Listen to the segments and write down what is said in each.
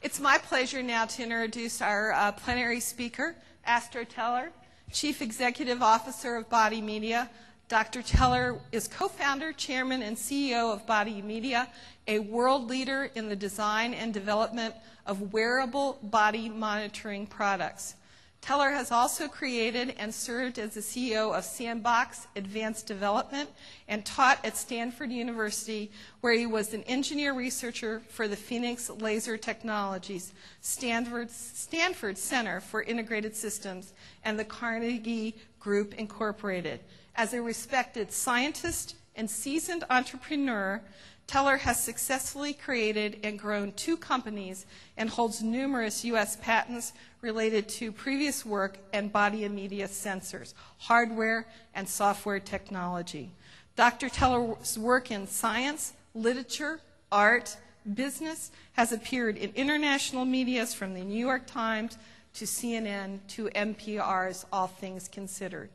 It's my pleasure now to introduce our plenary speaker, Astro Teller, Chief Executive Officer of Body Media. Dr. Teller is co-founder, chairman, and CEO of Body Media, a world leader in the design and development of wearable body monitoring products. Teller has also created and served as the CEO of Sandbox Advanced Development and taught at Stanford University, where he was an engineer researcher for the Phoenix Laser Technologies, Stanford Center for Integrated Systems, and the Carnegie Group Incorporated. As a respected scientist and seasoned entrepreneur, Teller has successfully created and grown 2 companies and holds numerous U.S. patents related to previous work and body media sensors, hardware, and software technology. Dr. Teller's work in science, literature, art, business has appeared in international medias from the New York Times to CNN to NPR's All Things Considered.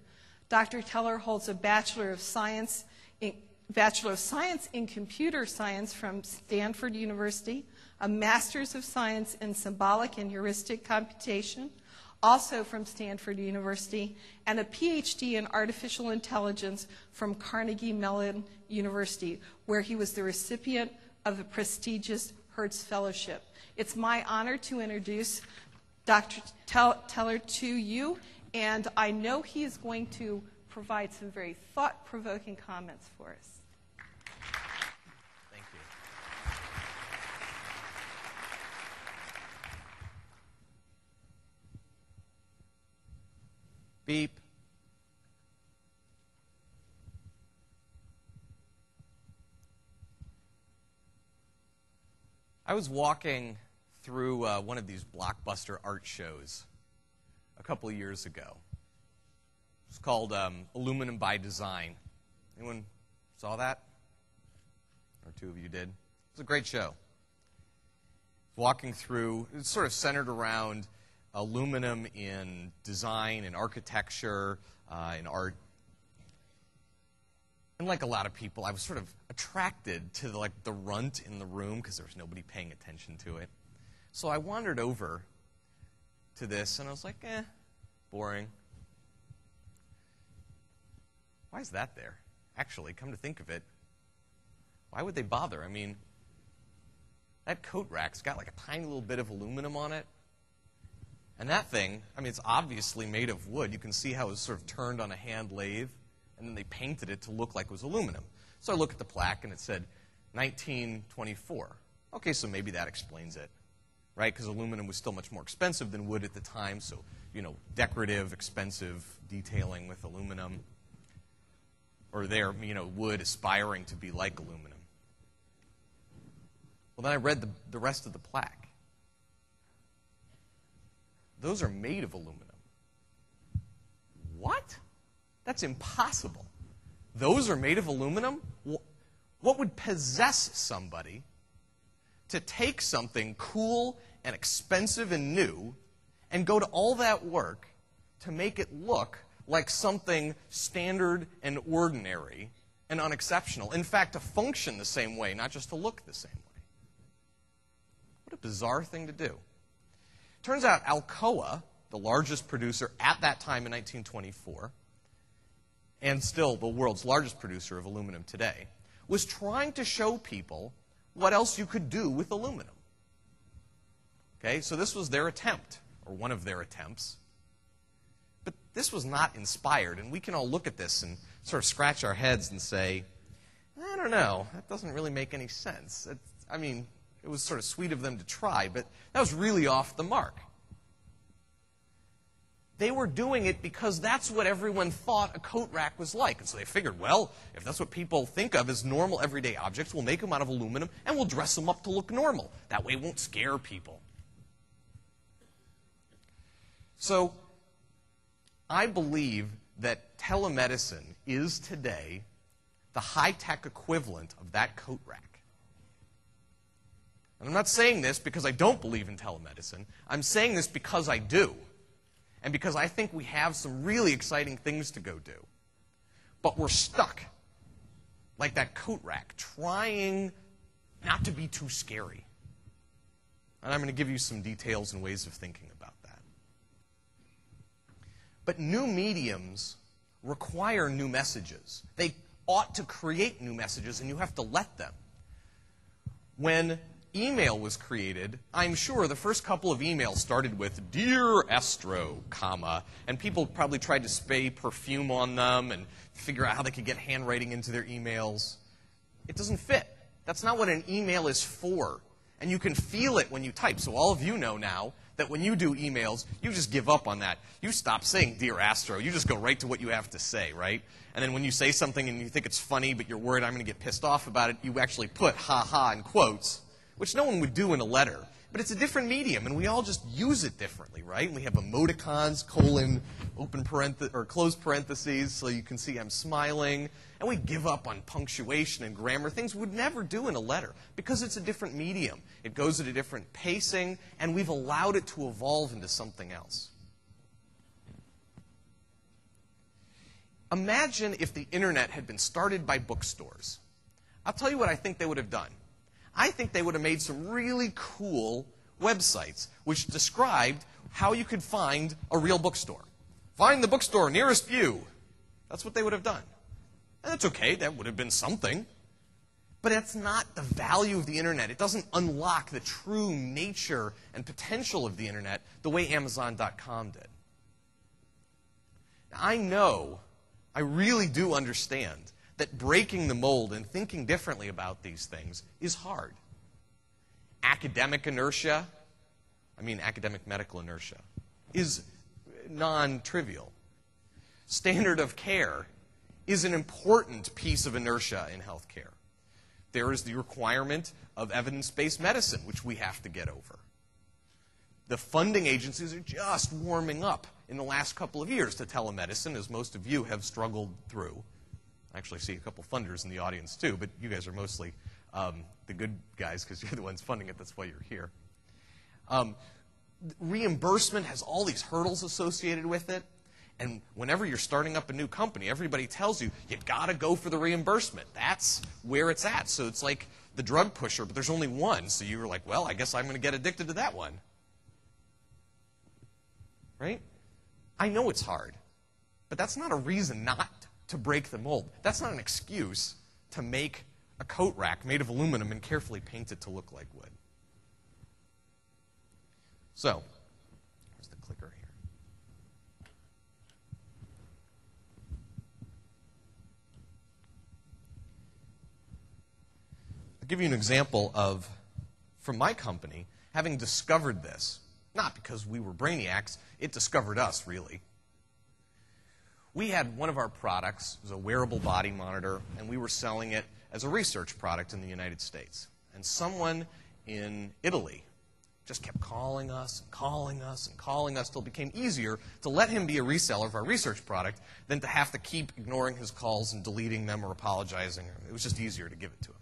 Dr. Teller holds a Bachelor of Science in Computer Science from Stanford University, a Master's of Science in Symbolic and Heuristic Computation, also from Stanford University, and a PhD in Artificial Intelligence from Carnegie Mellon University, where he was the recipient of the prestigious Hertz Fellowship. It's my honor to introduce Dr. Teller to you, and I know he is going to provide some very thought-provoking comments for us. Thank you. Beep. I was walking through one of these blockbuster art shows a couple of years ago. It's called Aluminum by Design. Anyone saw that? Or 2 of you did. It was a great show. Walking through, it's sort of centered around aluminum in design and architecture, in art. And like a lot of people, I was sort of attracted to the runt in the room because there was nobody paying attention to it. So I wandered over to this, and I was like, boring. Why is that there? Actually, come to think of it, why would they bother? I mean, that coat rack's got like a tiny little bit of aluminum on it. And that thing, I mean, it's obviously made of wood. You can see how it was sort of turned on a hand lathe, and then they painted it to look like it was aluminum. So I look at the plaque, and it said 1924. Okay, so maybe that explains it, right? Because aluminum was still much more expensive than wood at the time, so, decorative, expensive detailing with aluminum. Or wood aspiring to be like aluminum. Well, then I read the rest of the plaque. Those are made of aluminum. What? That's impossible. Those are made of aluminum? What would possess somebody to take something cool and expensive and new and go to all that work to make it look like something standard and ordinary and unexceptional? In fact, to function the same way, not just to look the same way. What a bizarre thing to do. Turns out Alcoa, the largest producer at that time in 1924, and still the world's largest producer of aluminum today, was trying to show people what else you could do with aluminum. Okay, so this was their attempt, or one of their attempts. But this was not inspired, and we can all look at this and sort of scratch our heads and say, I don't know, that doesn't really make any sense. It was sort of sweet of them to try, but that was really off the mark. They were doing it because that's what everyone thought a coat rack was like. And so they figured, well, if that's what people think of as normal everyday objects, we'll make them out of aluminum and we'll dress them up to look normal. That way it won't scare people. So I believe that telemedicine is today the high-tech equivalent of that coat rack. And I'm not saying this because I don't believe in telemedicine. I'm saying this because I do. And because I think we have some really exciting things to go do. But we're stuck, like that coat rack, trying not to be too scary. And I'm going to give you some details and ways of thinking about that. But new mediums require new messages. They ought to create new messages, and you have to let them. When email was created, I'm sure the first couple of emails started with, "Dear Astro," comma, and people probably tried to spray perfume on them and figure out how they could get handwriting into their emails. It doesn't fit. That's not what an email is for. And you can feel it when you type. So all of you know now that when you do emails, you just give up on that. You stop saying "Dear Astro." You just go right to what you have to say, right? And then when you say something and you think it's funny, but you're worried I'm going to get pissed off about it, you actually put "ha ha" in quotes, which no one would do in a letter. But it's a different medium, and we all just use it differently, right? We have emoticons, colon, open parentheses, or close parentheses, so you can see I'm smiling. And we give up on punctuation and grammar, things we would never do in a letter, because it's a different medium. It goes at a different pacing, and we've allowed it to evolve into something else. Imagine if the internet had been started by bookstores. I'll tell you what I think they would have done. I think they would have made some really cool websites which described how you could find a real bookstore. Find the bookstore nearest you. That's what they would have done. And that's okay, that would have been something. But that's not the value of the internet. It doesn't unlock the true nature and potential of the internet the way Amazon.com did. Now, I know, I really do understand that breaking the mold and thinking differently about these things is hard. Academic inertia, academic medical inertia, is non-trivial. Standard of care is an important piece of inertia in healthcare. There is the requirement of evidence-based medicine, which we have to get over. The funding agencies are just warming up in the last couple of years to telemedicine, as most of you have struggled through. I actually see a couple funders in the audience too, but you guys are mostly the good guys because you're the ones funding it. That's why you're here. Reimbursement has all these hurdles associated with it. And whenever you're starting up a new company, everybody tells you, you've got to go for the reimbursement. That's where it's at. So it's like the drug pusher, but there's only one. So you're like, well, I guess I'm going to get addicted to that one. Right? I know it's hard. But that's not a reason not to break the mold. That's not an excuse to make a coat rack made of aluminum and carefully paint it to look like wood. So, here's the clicker here. I'll give you an example of, from my company, having discovered this. Not because we were brainiacs, it discovered us, really. We had one of our products, it was a wearable body monitor, and we were selling it as a research product in the United States. And someone in Italy just kept calling us and calling us and calling us till it became easier to let him be a reseller of our research product than to have to keep ignoring his calls and deleting them or apologizing. It was just easier to give it to him.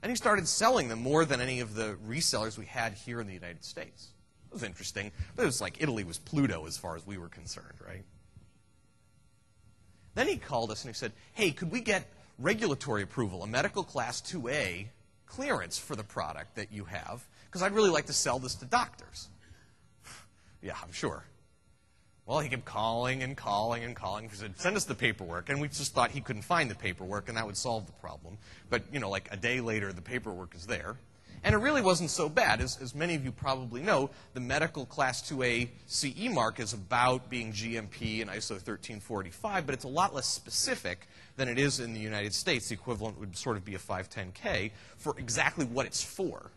And he started selling them more than any of the resellers we had here in the United States. It was interesting, but it was like Italy was Pluto as far as we were concerned, right? Then he called us and he said, hey, could we get regulatory approval, a medical class 2A clearance for the product that you have? Because I'd really like to sell this to doctors. Yeah, I'm sure. Well, he kept calling and calling and calling. He said, send us the paperwork. And we just thought he couldn't find the paperwork and that would solve the problem. But, like a day later, the paperwork is there. And it really wasn't so bad. As many of you probably know, the medical Class 2A CE mark is about being GMP and ISO 13485, but it's a lot less specific than it is in the United States. The equivalent would sort of be a 510K for exactly what it's for.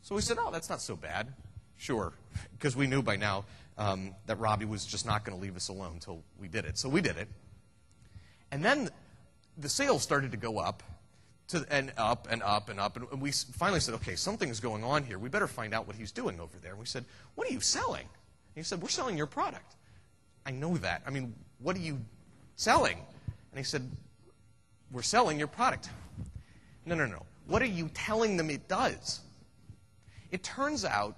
So we said, oh, that's not so bad. Sure, because we knew by now that Robbie was just not going to leave us alone until we did it. So we did it. And then the sales started to go up. And up and up and up. And we finally said, okay, something is going on here. We better find out what he's doing over there. And we said, what are you selling? And he said, we're selling your product. I know that. What are you selling? And he said, we're selling your product. No. What are you telling them it does? It turns out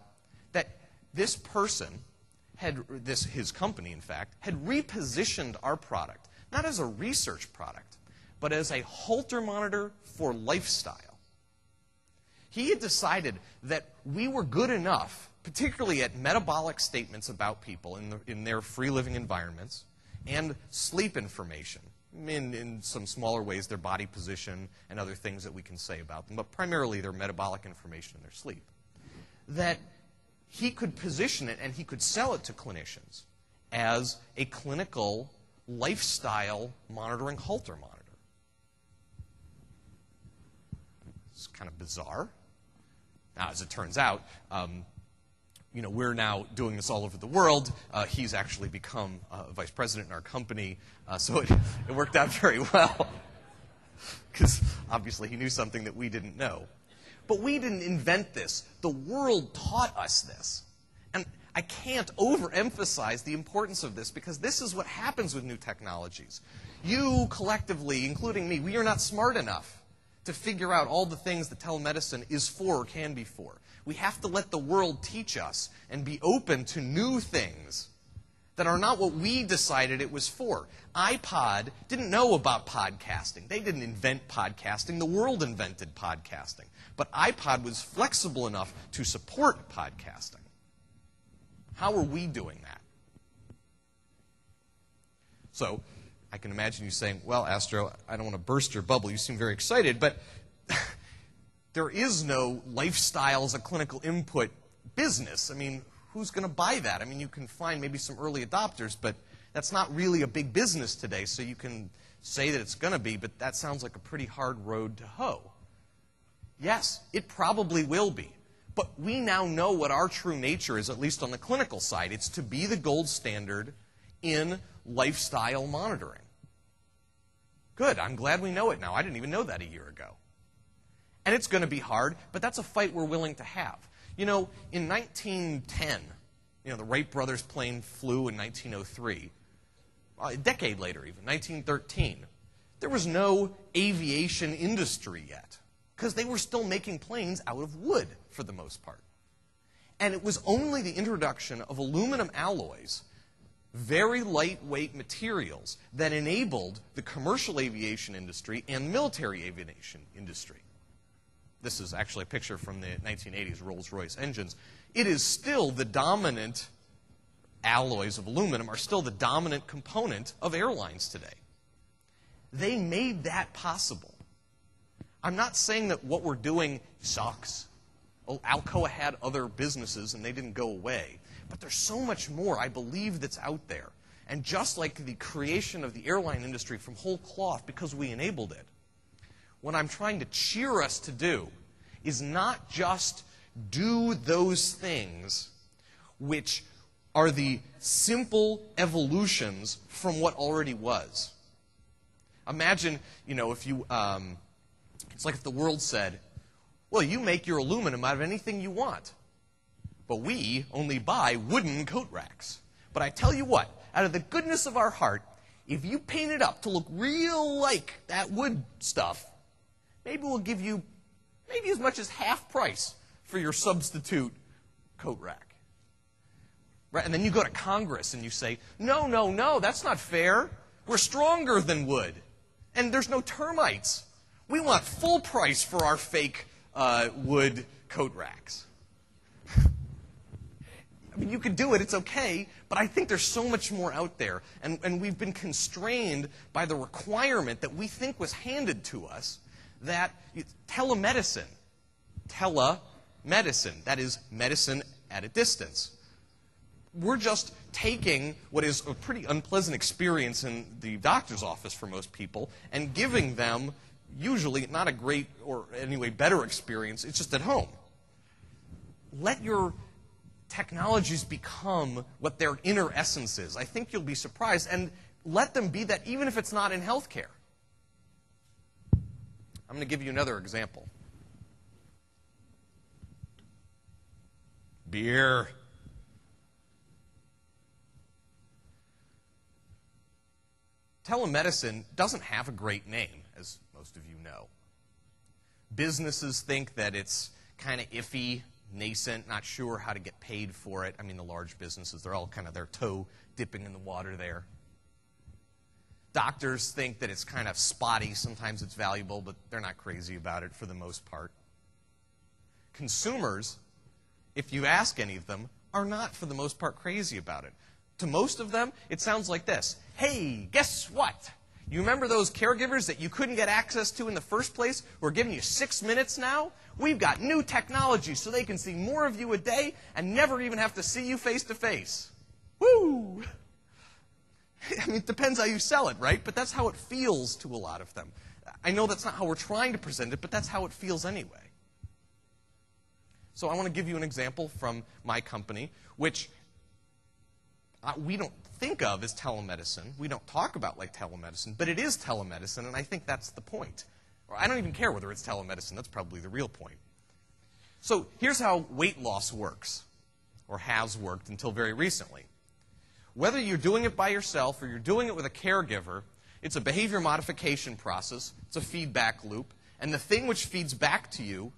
that this person, his company, in fact, had repositioned our product, not as a research product, but as a Holter monitor for lifestyle. He had decided that we were good enough, particularly at metabolic statements about people in their free-living environments, and sleep information, in some smaller ways, their body position and other things that we can say about them, but primarily their metabolic information and their sleep, that he could position it and he could sell it to clinicians as a clinical lifestyle monitoring Holter monitor. It's kind of bizarre. Now, as it turns out, we're now doing this all over the world. He's actually become vice president in our company, so it worked out very well, because obviously he knew something that we didn't know. But we didn't invent this. The world taught us this. And I can't overemphasize the importance of this, because this is what happens with new technologies. You collectively, including me, we are not smart enough to figure out all the things that telemedicine is for or can be for. We have to let the world teach us and be open to new things that are not what we decided it was for. iPod didn't know about podcasting. They didn't invent podcasting. The world invented podcasting. But iPod was flexible enough to support podcasting. How are we doing that? So, I can imagine you saying, well, Astro, I don't want to burst your bubble. You seem very excited, but there is no lifestyle as a clinical input business. I mean, who's going to buy that? I mean, you can find maybe some early adopters, but that's not really a big business today, so you can say that it's going to be, but that sounds like a pretty hard road to hoe. Yes, it probably will be. But we now know what our true nature is, at least on the clinical side. It's to be the gold standard in lifestyle monitoring. Good, I'm glad we know it now. I didn't even know that a year ago. And it's going to be hard, but that's a fight we're willing to have. In 1910, the Wright brothers plane flew in 1903. A decade later even, 1913. There was no aviation industry yet, because they were still making planes out of wood for the most part. And it was only the introduction of aluminum alloys, very lightweight materials, that enabled the commercial aviation industry and military aviation industry. This is actually a picture from the 1980s Rolls-Royce engines. It is still the dominant alloys of aluminum are still the dominant component of airlines today. They made that possible. I'm not saying that what we're doing sucks. Alcoa had other businesses and they didn't go away. But there's so much more, I believe, that's out there. And just like the creation of the airline industry from whole cloth because we enabled it, what I'm trying to cheer us to do is not just do those things which are the simple evolutions from what already was. Imagine, if you, it's like if the world said, well, you make your aluminum out of anything you want, but we only buy wooden coat racks. But I tell you what, out of the goodness of our heart, if you paint it up to look real like that wood stuff, maybe we'll give you maybe as much as half price for your substitute coat rack. Right? And then you go to Congress and you say, no, no, no, that's not fair. We're stronger than wood. And there's no termites. We want full price for our fake wood coat racks. I mean, you could do it, it's okay, but I think there's so much more out there. And we've been constrained by the requirement that we think was handed to us that telemedicine, that is medicine at a distance. We're just taking what is a pretty unpleasant experience in the doctor's office for most people and giving them usually not a great or anyway better experience. It's just at home. Let your technologies become what their inner essence is. I think you'll be surprised, and let them be that even if it's not in healthcare. I'm going to give you another example. Beer. Telemedicine doesn't have a great name, as most of you know. Businesses think that it's kind of iffy, nascent, not sure how to get paid for it. I mean, the large businesses, they're all kind of their toe dipping in the water there. Doctors think that it's kind of spotty. Sometimes it's valuable, but they're not crazy about it for the most part. consumers, if you ask any of them, are not, for the most part, crazy about it. To most of them, it sounds like this. Hey, guess what? You remember those caregivers that you couldn't get access to in the first place? We're giving you 6 minutes now. We've got new technology so they can see more of you a day and never even have to see you face to face. Woo! I mean, it depends how you sell it, right? But that's how it feels to a lot of them. I know that's not how we're trying to present it, but that's how it feels anyway. So I want to give you an example from my company, which we don't think of as telemedicine. We don't talk about like telemedicine, but it is telemedicine, and I think that's the point. Or I don't even care whether it's telemedicine. That's probably the real point. So here's how weight loss works, or has worked until very recently. Whether you're doing it by yourself or you're doing it with a caregiver, it's a behavior modification process. It's a feedback loop. And the thing which feeds back to you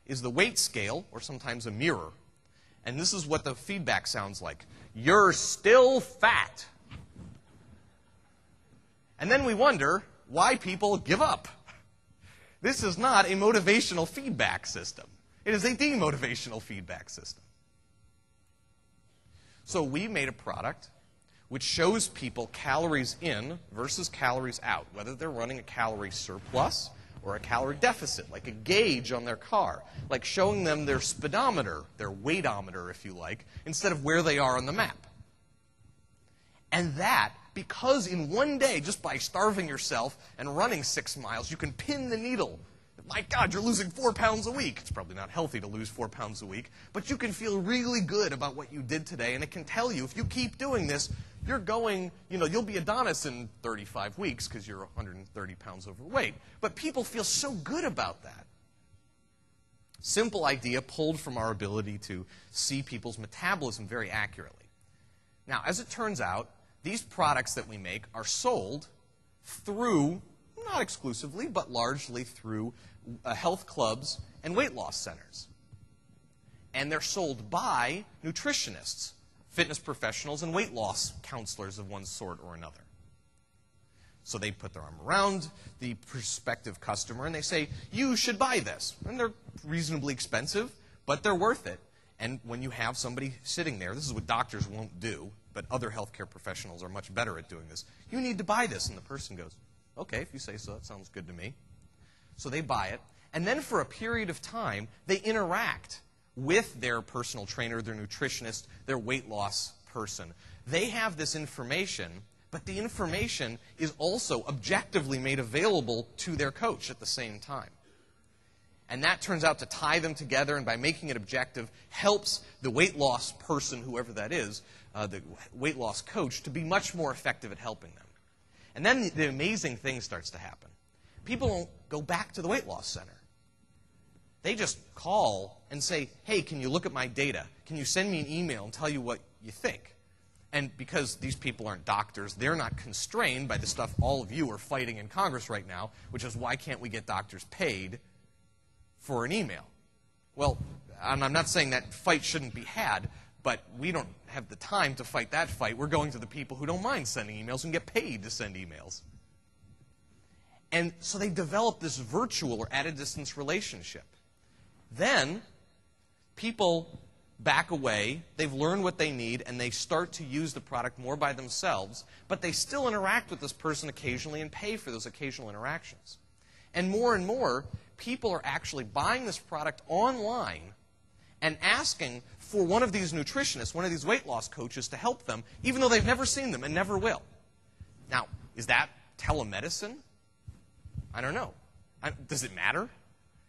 is the weight scale, or sometimes a mirror. And this is what the feedback sounds like. You're still fat. And then we wonder why people give up. This is not a motivational feedback system. It is a demotivational feedback system. So we made a product which shows people calories in versus calories out, whether they're running a calorie surplus or a calorie deficit, like a gauge on their car, like showing them their speedometer, their weightometer, if you like, instead of where they are on the map. And that, because in one day, just by starving yourself and running 6 miles, you can pin the needle. My God, you're losing 4 pounds a week. It's probably not healthy to lose 4 pounds a week, but you can feel really good about what you did today, and it can tell you, if you keep doing this, you're going, you'll be Adonis in 35 weeks because you're 130 pounds overweight. But people feel so good about that. Simple idea pulled from our ability to see people's metabolism very accurately. Now, as it turns out, these products that we make are sold through, not exclusively, but largely through health clubs and weight loss centers. And they're sold by nutritionists, fitness professionals, and weight loss counselors of one sort or another. So they put their arm around the prospective customer and they say, you should buy this. And they're reasonably expensive, but they're worth it. And when you have somebody sitting there, this is what doctors won't do, but other healthcare professionals are much better at doing this. You need to buy this. And the person goes, okay, if you say so, that sounds good to me. So they buy it. And then for a period of time, they interact with their personal trainer, their nutritionist, their weight loss person. They have this information, but the information is also objectively made available to their coach at the same time. And that turns out to tie them together, and by making it objective, helps the weight loss person, whoever that is, the weight loss coach, to be much more effective at helping them. And then the amazing thing starts to happen. People don't go back to the weight loss center. They just call and say, hey, can you look at my data? Can you send me an email and tell you what you think? And because these people aren't doctors, they're not constrained by the stuff all of you are fighting in Congress right now, which is why can't we get doctors paid for an email? Well, and I'm not saying that fight shouldn't be had, but we don't have the time to fight that fight. We're going to the people who don't mind sending emails and get paid to send emails. And so they develop this virtual or at-a-distance relationship. Then people back away, they've learned what they need, and they start to use the product more by themselves, but they still interact with this person occasionally and pay for those occasional interactions. And more, people are actually buying this product online and asking for one of these nutritionists, one of these weight loss coaches to help them, even though they've never seen them and never will. Now, is that telemedicine? I don't know. Does it matter?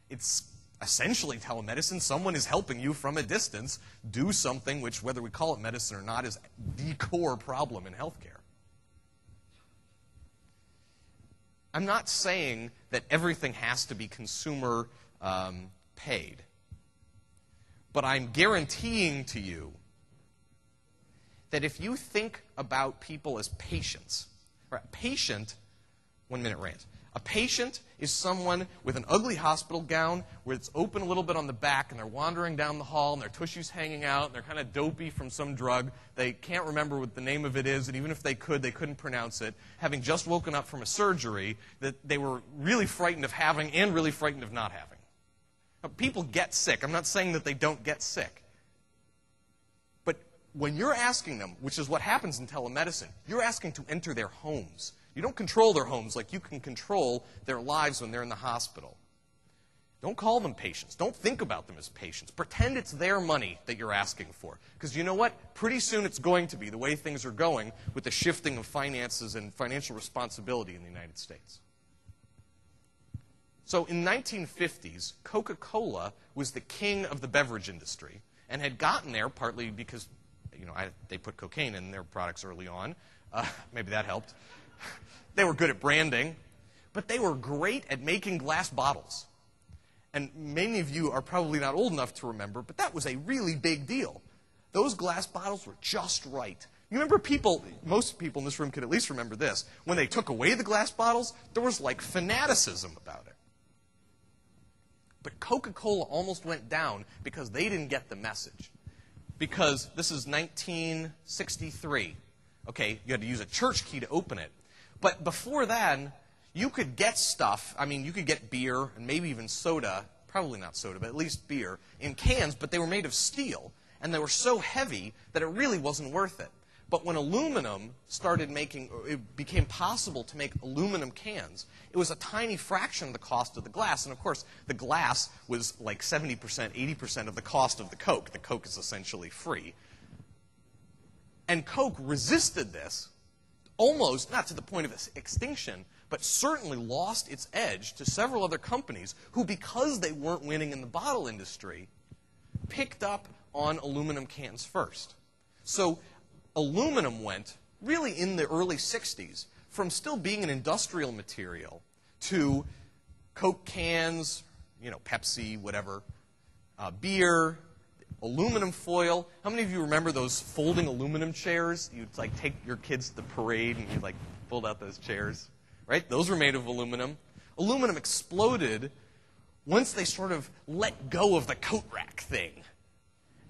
It's essentially telemedicine. Someone is helping you from a distance do something which, whether we call it medicine or not, is the core problem in healthcare. I'm not saying that everything has to be consumer paid. But I'm guaranteeing to you that if you think about people as patients, or a patient, 1 minute rant. A patient is someone with an ugly hospital gown where it's open a little bit on the back and they're wandering down the hall and their tushy's hanging out and they're kind of dopey from some drug. They can't remember what the name of it is, and even if they could, they couldn't pronounce it. Having just woken up from a surgery that they were really frightened of having and really frightened of not having. People get sick. I'm not saying that they don't get sick. But when you're asking them, which is what happens in telemedicine, you're asking to enter their homes. You don't control their homes like you can control their lives when they're in the hospital. Don't call them patients. Don't think about them as patients. Pretend it's their money that you're asking for. Because you know what? Pretty soon it's going to be the way things are going with the shifting of finances and financial responsibility in the United States. So in the 1950s, Coca-Cola was the king of the beverage industry and had gotten there partly because they put cocaine in their products early on. Maybe that helped. They were good at branding, but they were great at making glass bottles. And many of you are probably not old enough to remember, but that was a really big deal. Those glass bottles were just right. You remember most people in this room could at least remember this. When they took away the glass bottles, there was like fanaticism about it. But Coca-Cola almost went down because they didn't get the message. Because this is 1963. Okay, you had to use a church key to open it. But before then, you could get stuff, you could get beer and maybe even soda, probably not soda, but at least beer, in cans, but they were made of steel, and they were so heavy that it really wasn't worth it. But when aluminum it became possible to make aluminum cans, it was a tiny fraction of the cost of the glass. And of course, the glass was like 70%, 80% of the cost of the Coke. The Coke is essentially free. And Coke resisted this, almost, not to the point of extinction, but certainly lost its edge to several other companies who, because they weren't winning in the bottle industry, picked up on aluminum cans first. So aluminum went, really in the early 60s, from still being an industrial material to Coke cans, Pepsi, whatever, beer, aluminum foil. How many of you remember those folding aluminum chairs? You'd take your kids to the parade and you'd fold out those chairs, right? Those were made of aluminum. Aluminum exploded once they sort of let go of the coat rack thing.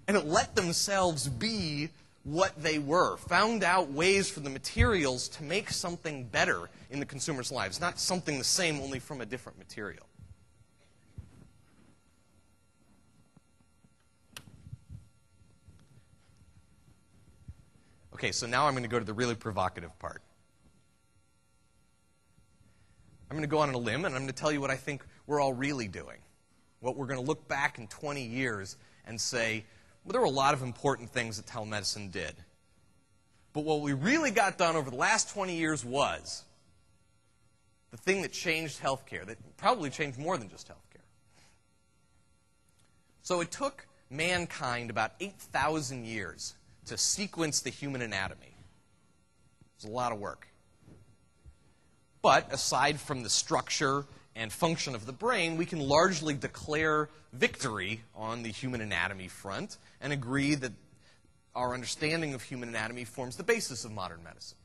And it let themselves be what they were, found out ways for the materials to make something better in the consumer's lives, not something the same, only from a different material. Okay, so now I'm going to go to the really provocative part. I'm going to go on a limb, and I'm going to tell you what I think we're all really doing. What we're going to look back in 20 years and say, well, there were a lot of important things that telemedicine did. But what we really got done over the last 20 years was the thing that changed healthcare, that probably changed more than just healthcare. So it took mankind about 8,000 years to sequence the human anatomy. It's a lot of work. But aside from the structure and function of the brain, we can largely declare victory on the human anatomy front and agree that our understanding of human anatomy forms the basis of modern medicine.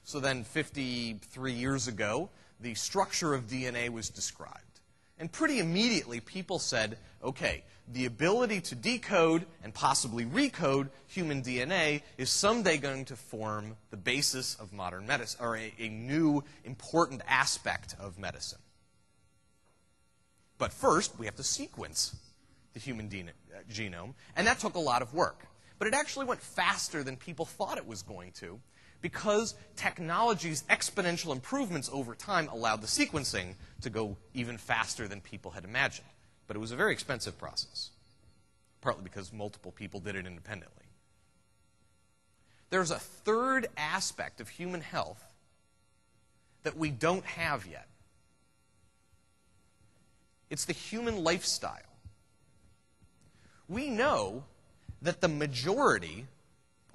So then 53 years ago, the structure of DNA was described. And pretty immediately, people said, okay, the ability to decode and possibly recode human DNA is someday going to form the basis of modern medicine, or a new important aspect of medicine. But first, we have to sequence the human genome, and that took a lot of work. But it actually went faster than people thought it was going to, because technology's exponential improvements over time allowed the sequencing to go even faster than people had imagined. But it was a very expensive process, partly because multiple people did it independently. There's a third aspect of human health that we don't have yet. It's the human lifestyle. We know that the majority,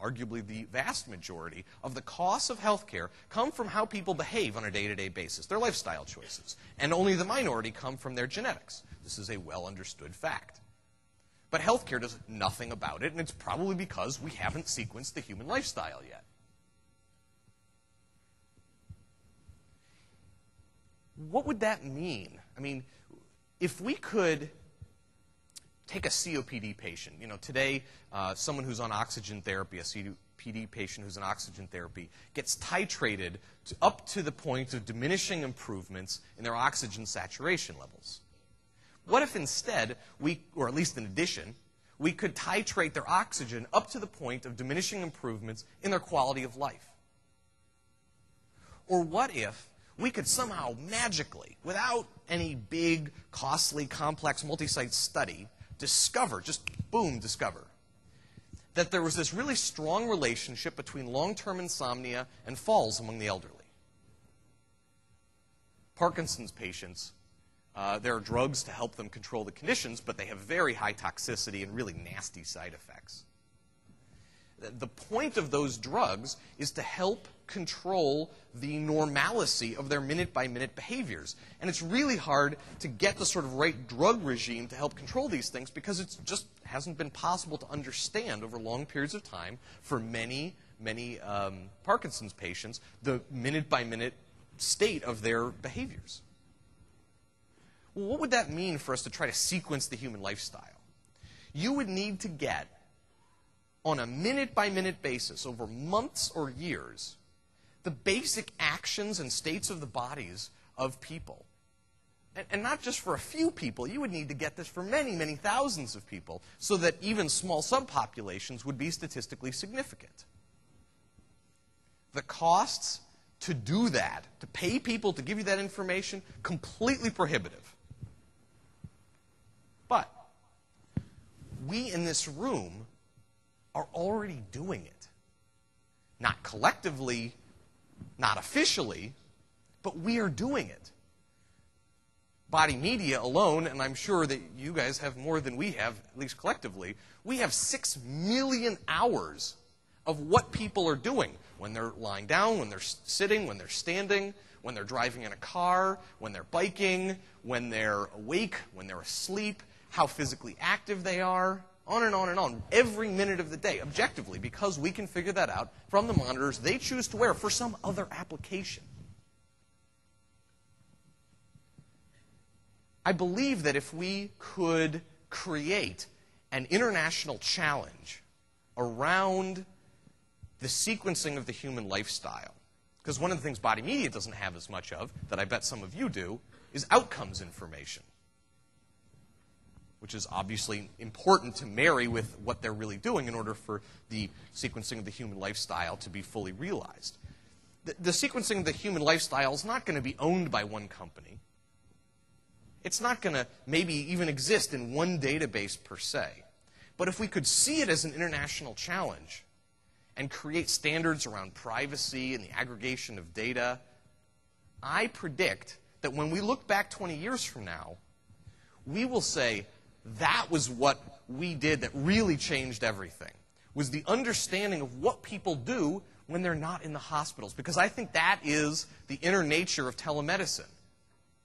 arguably the vast majority, of the costs of healthcare come from how people behave on a day-to-day basis, their lifestyle choices. And only the minority come from their genetics. This is a well-understood fact. But healthcare does nothing about it, and it's probably because we haven't sequenced the human lifestyle yet. What would that mean? I mean, if we could take a COPD patient. Today, someone who's on oxygen therapy, a COPD patient who's on oxygen therapy, gets titrated up to the point of diminishing improvements in their oxygen saturation levels. What if instead, or at least in addition, we could titrate their oxygen up to the point of diminishing improvements in their quality of life? Or what if we could somehow magically, without any big, costly, complex, multi-site study, discover, just boom, discover, that there was this really strong relationship between long-term insomnia and falls among the elderly? Parkinson's patients, there are drugs to help them control the conditions, but they have very high toxicity and really nasty side effects. The point of those drugs is to help control the normalcy of their minute-by-minute behaviors. And it's really hard to get the sort of right drug regime to help control these things because it just hasn't been possible to understand over long periods of time for many Parkinson's patients the minute-by-minute state of their behaviors. Well, what would that mean for us to try to sequence the human lifestyle? You would need to get, on a minute-by-minute basis, over months or years, the basic actions and states of the bodies of people. And not just for a few people. You would need to get this for many, many thousands of people so that even small subpopulations would be statistically significant. The costs to do that, to pay people to give you that information, completely prohibitive. But we in this room are already doing it. Not collectively, not officially, but we are doing it. Body Media alone, and I'm sure that you guys have more than we have, at least collectively, we have 6 million hours of what people are doing when they're lying down, when they're sitting, when they're standing, when they're driving in a car, when they're biking, when they're awake, when they're asleep, how physically active they are, on and on and on, every minute of the day, objectively, because we can figure that out from the monitors they choose to wear for some other application. I believe that if we could create an international challenge around the sequencing of the human lifestyle, because one of the things Body Media doesn't have as much of, that I bet some of you do, is outcomes information, which is obviously important to marry with what they're really doing in order for the sequencing of the human lifestyle to be fully realized. The sequencing of the human lifestyle is not going to be owned by one company. It's not going to maybe even exist in one database per se. But if we could see it as an international challenge and create standards around privacy and the aggregation of data, I predict that when we look back 20 years from now, we will say, that was what we did that really changed everything, was the understanding of what people do when they're not in the hospitals. Because I think that is the inner nature of telemedicine.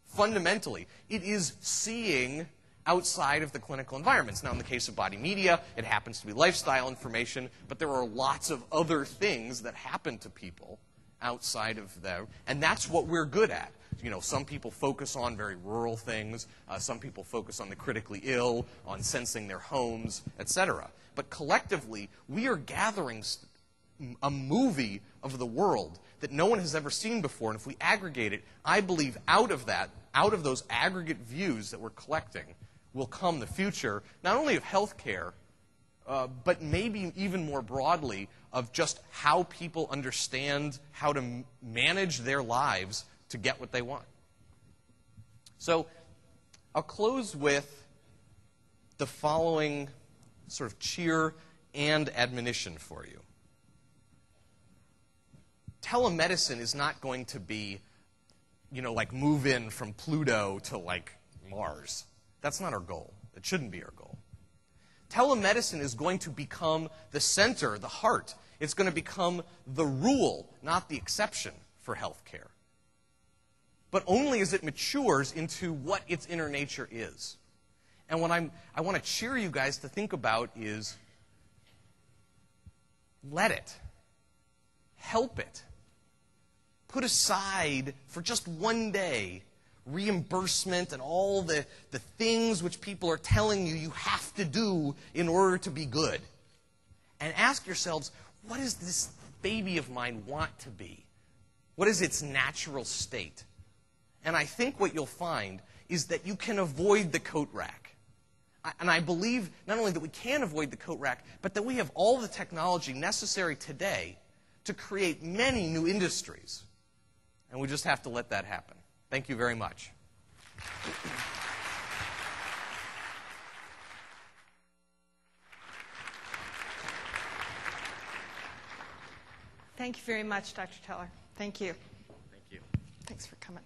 Fundamentally, it is seeing outside of the clinical environments. Now, in the case of Body Media, it happens to be lifestyle information, but there are lots of other things that happen to people outside of them, and that's what we're good at. You know, some people focus on very rural things, some people focus on the critically ill, on sensing their homes, etc. But collectively, we are gathering a movie of the world that no one has ever seen before, and if we aggregate it, I believe out of that, out of those aggregate views that we're collecting, will come the future, not only of healthcare, but maybe even more broadly of just how people understand how to manage their lives to get what they want. So I'll close with the following sort of cheer and admonition for you. Telemedicine is not going to be, you know, like move in from Pluto to like Mars. That's not our goal. It shouldn't be our goal. Telemedicine is going to become the center, the heart. It's going to become the rule, not the exception for healthcare. But only as it matures into what its inner nature is. And what I want to cheer you guys to think about is let it. Help it. Put aside for just one day reimbursement and all the things which people are telling you you have to do in order to be good. And ask yourselves, what does this baby of mine want to be? What is its natural state? And I think what you'll find is that you can avoid the coat rack. And I believe not only that we can avoid the coat rack, but that we have all the technology necessary today to create many new industries. And we just have to let that happen. Thank you very much. Thank you very much, Dr. Teller. Thank you. Thank you. Thanks for coming.